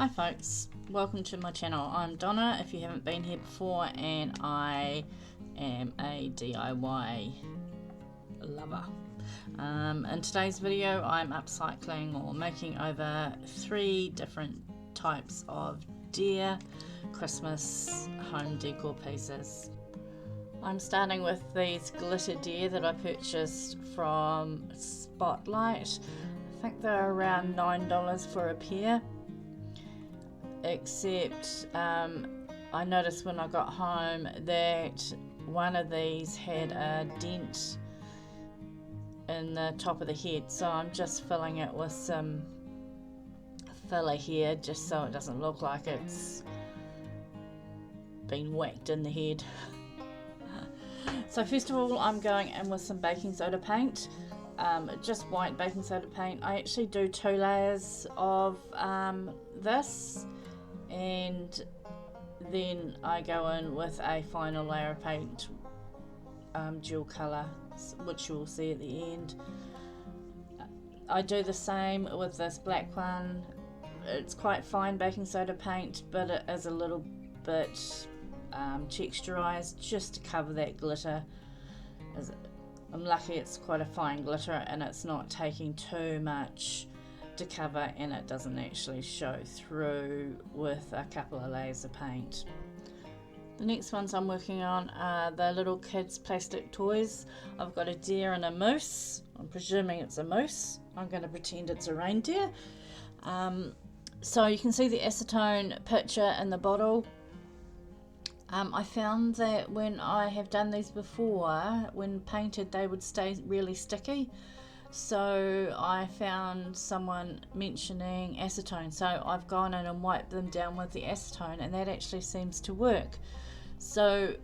Hi folks, welcome to my channel. I'm Donna if you haven't been here before, and I am a DIY lover. In today's video I'm upcycling or making over 3 different types of deer Christmas home decor pieces. I'm starting with these glitter deer that I purchased from Spotlight. I think they're around $9 for a pair. Except I noticed when I got home that one of these had a dent in the top of the head, so I'm just filling it with some filler here just so it doesn't look like it's been whacked in the head. So first of all I'm going in with some baking soda paint, just white baking soda paint. I actually do 2 layers of this, and then I go in with a final layer of paint, dual colour, which you will see at the end. I do the same with this black one. It's quite fine baking soda paint, but it is a little bit texturized just to cover that glitter. I'm lucky it's quite a fine glitter and it's not taking too much to cover, and it doesn't actually show through with a couple of layers of paint. The next ones I'm working on are the little kids plastic toys. I've got a deer and a moose. I'm presuming it's a moose. I'm going to pretend it's a reindeer. So you can see the acetone picture in the bottle. I found that when I have done these before, when painted they would stay really sticky. So I found someone mentioning acetone, so I've gone in and wiped them down with the acetone, and that actually seems to work. So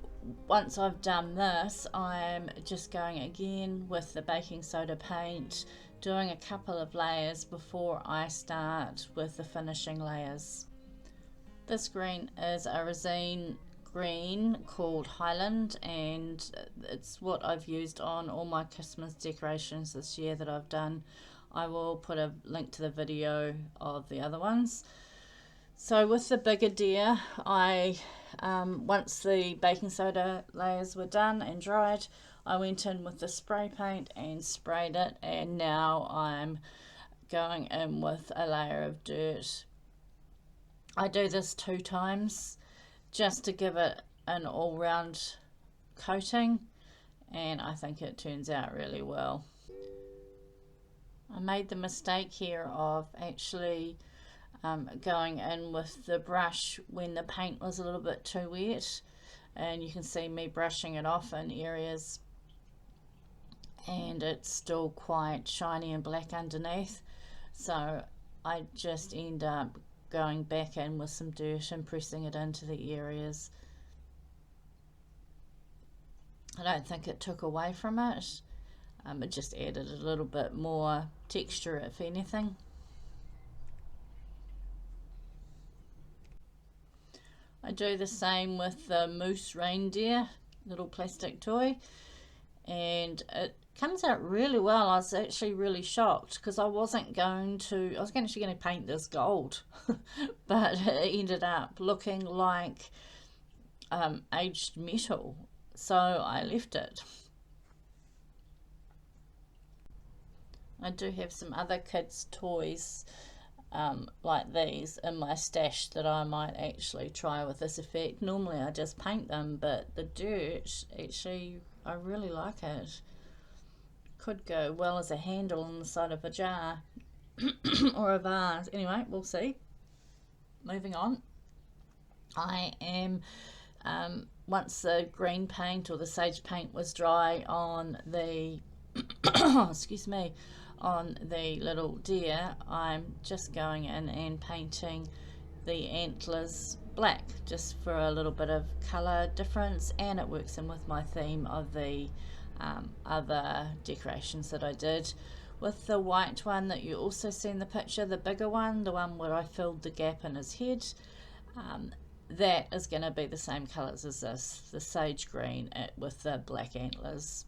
once I've done this, I'm just going again with the baking soda paint, doing a couple of layers before I start with the finishing layers. This green is a resin green called Highland, and it's what I've used on all my Christmas decorations this year that I've done. I will put a link to the video of the other ones. So with the bigger deer, I once the baking soda layers were done and dried, I went in with the spray paint and sprayed it, and now I'm going in with a layer of dirt. I do this 2 times just to give it an all-round coating, and I think it turns out really well. I made the mistake here of actually going in with the brush when the paint was a little bit too wet, and you can see me brushing it off in areas and it's still quite shiny and black underneath, so I just end up going back in with some dirt and pressing it into the areas. I don't think it took away from it, it just added a little bit more texture if anything. I do the same with the moose reindeer little plastic toy, and it comes out really well. I was actually really shocked because I was actually going to paint this gold but it ended up looking like aged metal, so I left it. I do have some other kids toys like these in my stash that I might actually try with this effect. Normally I just paint them, but the dirt, actually I really like it. Could go well as a handle on the side of a jar or a vase. Anyway, we'll see. Moving on. I am once the green paint or the sage paint was dry on the excuse me, on the little deer, I'm just going in and painting the antlers black just for a little bit of color difference, and it works in with my theme of the other decorations that I did. With the white one that you also see in the picture, the bigger one, the one where I filled the gap in his head, that is going to be the same colors as this, the sage green with the black antlers.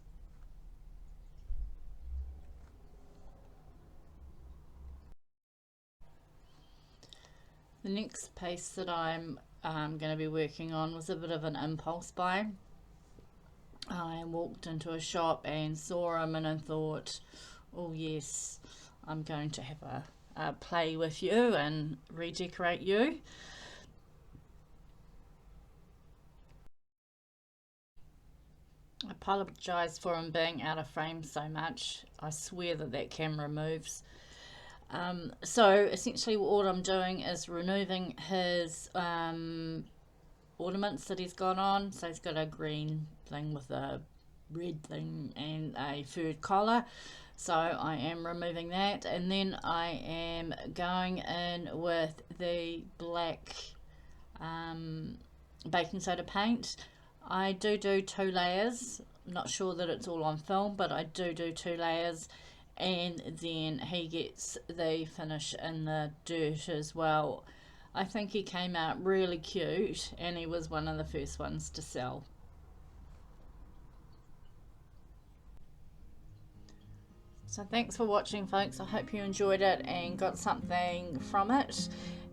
The next piece that I'm going to be working on was a bit of an impulse buy. I walked into a shop and saw them and I thought, oh yes, I'm going to have a play with you and redecorate you. I apologise for him being out of frame so much. I swear that camera moves. So essentially what I'm doing is removing his ornaments that he's got on. So he's got a green thing with a red thing and a furred collar. So I am removing that, and then I am going in with the black baking soda paint. I do 2 layers. I'm not sure that it's all on film, but I do 2 layers, and then he gets the finish in the dirt as well. I think he came out really cute, and he was one of the first ones to sell. So thanks for watching, folks. I hope you enjoyed it and got something from it.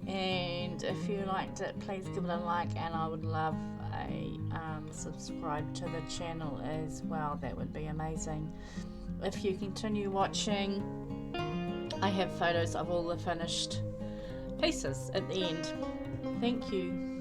And if you liked it, please give it a like, and I would love a subscribe to the channel as well. That would be amazing. If you continue watching, I have photos of all the finished pieces at the end. Thank you.